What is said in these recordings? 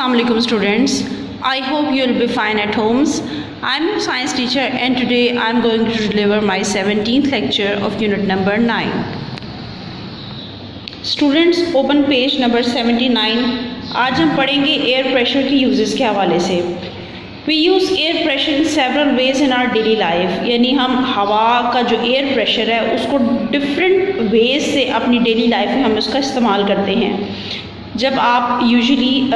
Assalamualaikum students. I hope you will be fine at homes. I'm your science teacher and today I'm going to deliver my 17th lecture of unit number 9. Students, open page number 79. आज हम पढ़ेंगे air pressure की uses के हवाले से. We use air pressure in several ways in our daily life. यानी हम हवा का जो एयर प्रेशर है उसको डिफरेंट वेज से अपनी डेली लाइफ में हम उसका इस्तेमाल करते हैं. जब आप यूजुअली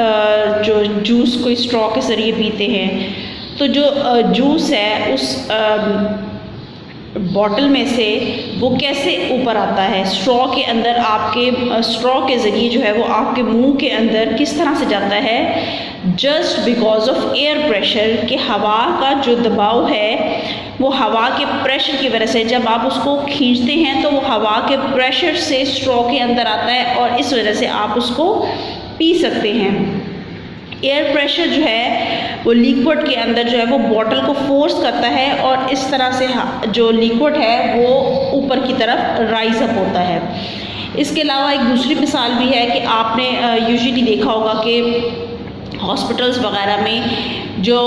जो जूस कोई स्ट्रॉ के ज़रिए पीते हैं तो जो जूस है उस बॉटल में से वो कैसे ऊपर आता है, स्ट्रॉ के अंदर आपके स्ट्रॉ के ज़रिए जो है वो आपके मुंह के अंदर किस तरह से जाता है, just because of air pressure कि हवा का जो दबाव है वो हवा के प्रेशर की वजह से जब आप उसको खींचते हैं तो वो हवा के प्रेशर से स्ट्रॉ के अंदर आता है और इस वजह से आप उसको पी सकते हैं. एयर प्रेशर जो है वो लिक्विड के अंदर जो है वो बॉटल को फोर्स करता है और इस तरह से जो लिक्विड है वो ऊपर की तरफ राइज अप होता है. इसके अलावा एक दूसरी मिसाल भी है कि आपने यूजुअली देखा होगा कि हॉस्पिटल्स वगैरह में जो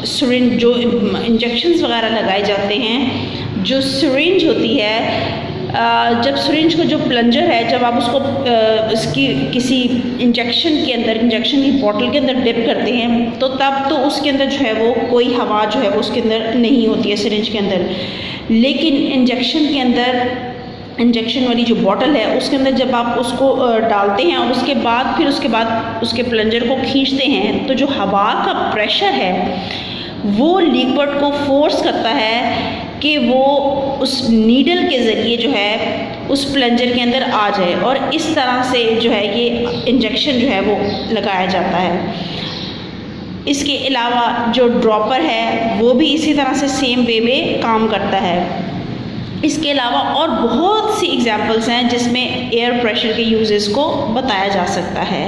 सिरिंज जो इंजेक्शंस वगैरह लगाए जाते हैं, जो सिरिंज होती है, जब सिरिंज को जो प्लंजर है जब आप उसको इसकी किसी इंजेक्शन के अंदर इंजेक्शन की बॉटल के अंदर डिप करते हैं तो तब तो उसके अंदर जो है वो कोई हवा जो है वो उसके अंदर नहीं होती है सिरिंज के अंदर. लेकिन इंजेक्शन के अंदर इंजेक्शन वाली जो बॉटल है उसके अंदर जब आप उसको डालते हैं और उसके बाद उसके प्लंजर को खींचते हैं तो जो हवा का प्रेशर है वो लिक्विड को फोर्स करता है कि वो उस नीडल के ज़रिए जो है उस प्लंजर के अंदर आ जाए और इस तरह से जो है ये इंजेक्शन जो है वो लगाया जाता है. इसके अलावा जो ड्रॉपर है वो भी इसी तरह से सेम वे में काम करता है. इसके अलावा और बहुत सी एग्जांपल्स हैं जिसमें एयर प्रेशर के यूजेस को बताया जा सकता है.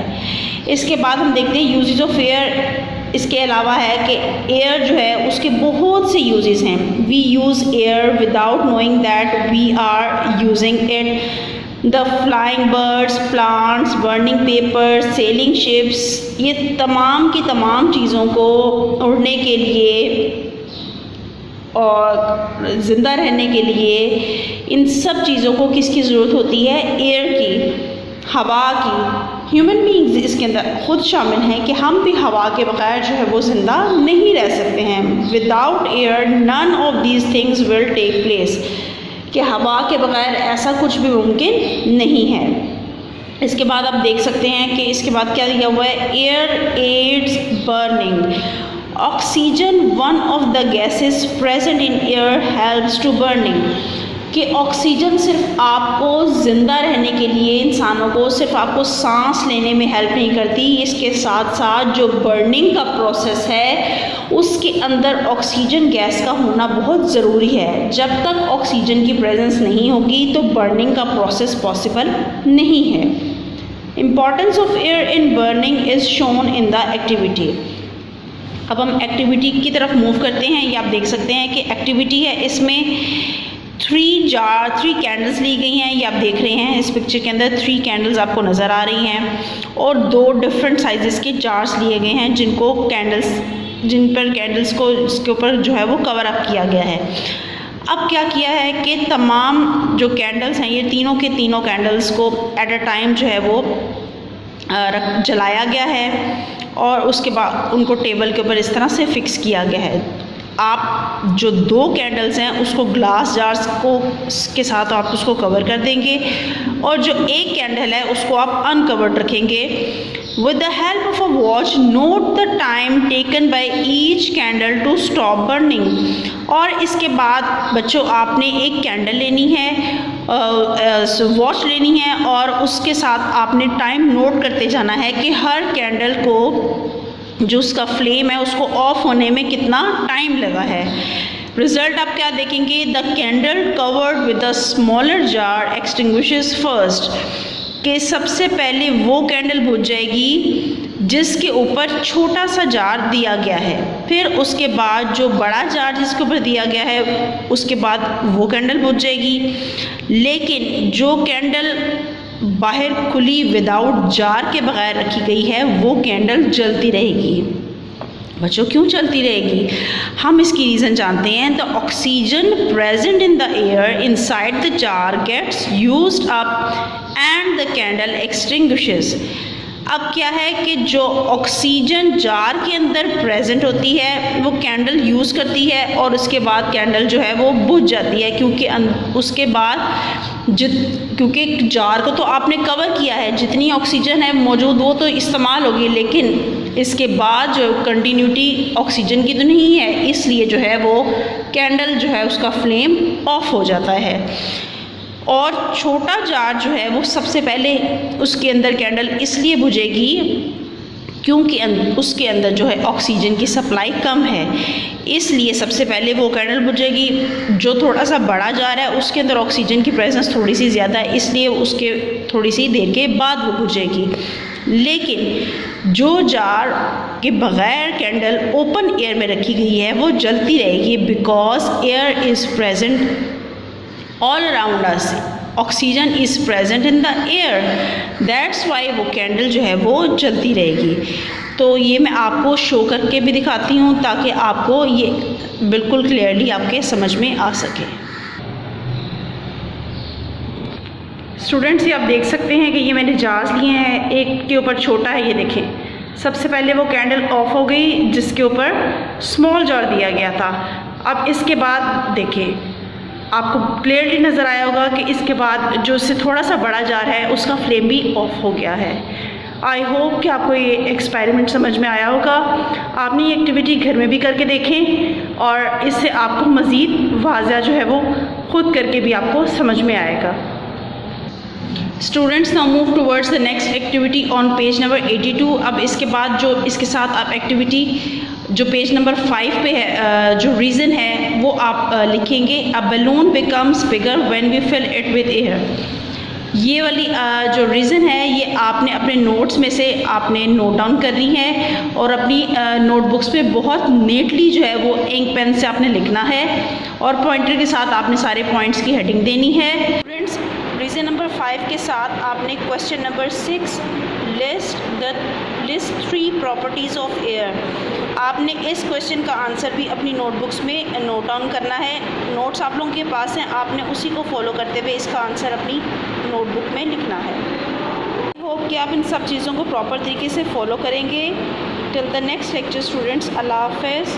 इसके बाद हम देखते हैं यूजेस ऑफ एयर. इसके अलावा है कि एयर जो है उसके बहुत से यूजेस हैं. We use air without knowing that we are using it. The flying birds, plants, burning paper, sailing ships, ये तमाम की तमाम चीज़ों को उड़ने के लिए और ज़िंदा रहने के लिए इन सब चीज़ों को किसकी ज़रूरत होती है? एयर की, हवा की. ह्यूमन बीइंग्स इसके अंदर ख़ुद शामिल हैं कि हम भी हवा के बगैर जो है वो ज़िंदा नहीं रह सकते हैं. Without air none of these things will take place. कि हवा के बगैर ऐसा कुछ भी मुमकिन नहीं है. इसके बाद आप देख सकते हैं कि इसके बाद क्या दिया हुआ है, air aids burning. Oxygen one of the gases present in air helps to burning. कि ऑक्सीजन सिर्फ आपको ज़िंदा रहने के लिए, इंसानों को सिर्फ आपको सांस लेने में हेल्प नहीं करती, इसके साथ साथ जो बर्निंग का प्रोसेस है उसके अंदर ऑक्सीजन गैस का होना बहुत ज़रूरी है. जब तक ऑक्सीजन की प्रेजेंस नहीं होगी तो बर्निंग का प्रोसेस पॉसिबल नहीं है. Importance of air in burning is shown in the activity. अब हम एक्टिविटी की तरफ मूव करते हैं. ये आप देख सकते हैं कि एक्टिविटी है, इसमें 3 कैंडल्स ली गई हैं. ये आप देख रहे हैं इस पिक्चर के अंदर 3 कैंडल्स आपको नज़र आ रही हैं और 2 डिफरेंट साइज़ेस के जार्स लिए गए हैं जिन पर कैंडल्स को इसके ऊपर जो है वो कवर अप किया गया है. अब क्या किया है कि तमाम जो कैंडल्स हैं ये तीनों के तीनों कैंडल्स को एट अ टाइम जो है वो जलाया गया है और उसके बाद उनको टेबल के ऊपर इस तरह से फिक्स किया गया है. आप जो 2 कैंडल्स हैं उसको ग्लास जार्स के साथ आप उसको कवर कर देंगे और जो एक कैंडल है उसको आप अनकवर्ड रखेंगे. With the help of a watch note the time taken by each candle to stop burning. और इसके बाद बच्चों आपने एक कैंडल लेनी है, वॉच लेनी है और उसके साथ आपने टाइम नोट करते जाना है कि हर कैंडल को जो उसका फ्लेम है उसको ऑफ होने में कितना टाइम लगा है. रिज़ल्ट आप क्या देखेंगे, the candle covered with a smaller jar extinguishes first. कि सबसे पहले वो कैंडल बुझ जाएगी जिसके ऊपर छोटा सा जार दिया गया है, फिर उसके बाद जो बड़ा जार जिसके ऊपर दिया गया है उसके बाद वो कैंडल बुझ जाएगी. लेकिन जो कैंडल बाहर खुली विदाउट जार के बगैर रखी गई है वो कैंडल जलती रहेगी। बच्चों क्यों चलती रहेगी? हम इसकी रीज़न जानते हैं। The oxygen present in the air inside the jar gets used up and the candle extinguishes. अब क्या है कि जो ऑक्सीजन जार के अंदर प्रेजेंट होती है वो कैंडल यूज़ करती है और उसके बाद कैंडल जो है वो बुझ जाती है, क्योंकि उसके बाद क्योंकि जार को तो आपने कवर किया है, जितनी ऑक्सीजन है मौजूद वो तो इस्तेमाल होगी, लेकिन इसके बाद जो कंटिन्यूटी ऑक्सीजन की तो नहीं है, इसलिए जो है वो कैंडल जो है उसका फ्लेम ऑफ हो जाता है। और छोटा जार जो है वो सबसे पहले उसके अंदर कैंडल इसलिए बुझेगी क्योंकि उसके अंदर जो है ऑक्सीजन की सप्लाई कम है, इसलिए सबसे पहले वो कैंडल बुझेगी। जो थोड़ा सा बड़ा जार है उसके अंदर ऑक्सीजन की प्रेजेंस थोड़ी सी ज़्यादा है, इसलिए उसके थोड़ी सी देर के बाद वो बुझेगी। लेकिन जो जार के बग़ैर कैंडल ओपन एयर में रखी गई है वो जलती रहेगी, because air is present all around us, oxygen is present in the air, that's why वो कैंडल जो है वो जलती रहेगी। तो ये मैं आपको शो करके भी दिखाती हूँ ताकि आपको ये बिल्कुल क्लियरली आपके समझ में आ सके। स्टूडेंट्स ये आप देख सकते हैं कि ये मैंने जार्स लिए हैं, एक के ऊपर छोटा है, ये देखें। सबसे पहले वो कैंडल ऑफ हो गई जिसके ऊपर स्मॉल जार दिया गया था। अब इसके बाद देखें, आपको क्लियरली नज़र आया होगा कि इसके बाद जो इससे थोड़ा सा बड़ा जार है उसका फ्लेम भी ऑफ हो गया है। आई होप कि आपको ये एक्सपेरिमेंट समझ में आया होगा। आपने ये एक्टिविटी घर में भी करके देखें और इससे आपको मज़ीद वाज़ा जो है वो खुद करके भी आपको समझ में आएगा। Students now move towards the next activity on page number 82। अब इसके बाद जो इसके साथ आप एक्टिविटी जो पेज नंबर 5 पे है, जो रीज़न है वो आप लिखेंगे। A balloon becomes bigger when we fill it with air. ये वाली जो रीज़न है ये आपने अपने नोट्स में से आपने नोट डाउन करनी है और अपनी नोटबुक्स पे बहुत नीटली जो है वो इंक पेन से आपने लिखना है और पॉइंटर के साथ आपने सारे पॉइंट्स की हेडिंग देनी है। फ्रेंड्स रीज़न नंबर 5 के साथ आपने question number 6 list 3 properties of air. आपने इस क्वेश्चन का आंसर भी अपनी नोटबुक्स में नोट डाउन करना है। नोट्स आप लोगों के पास हैं, आपने उसी को फॉलो करते हुए इसका आंसर अपनी नोटबुक में लिखना है। आई होप कि आप इन सब चीज़ों को प्रॉपर तरीके से फॉलो करेंगे। Till the next lecture students, अल्लाह हाफ़िज़।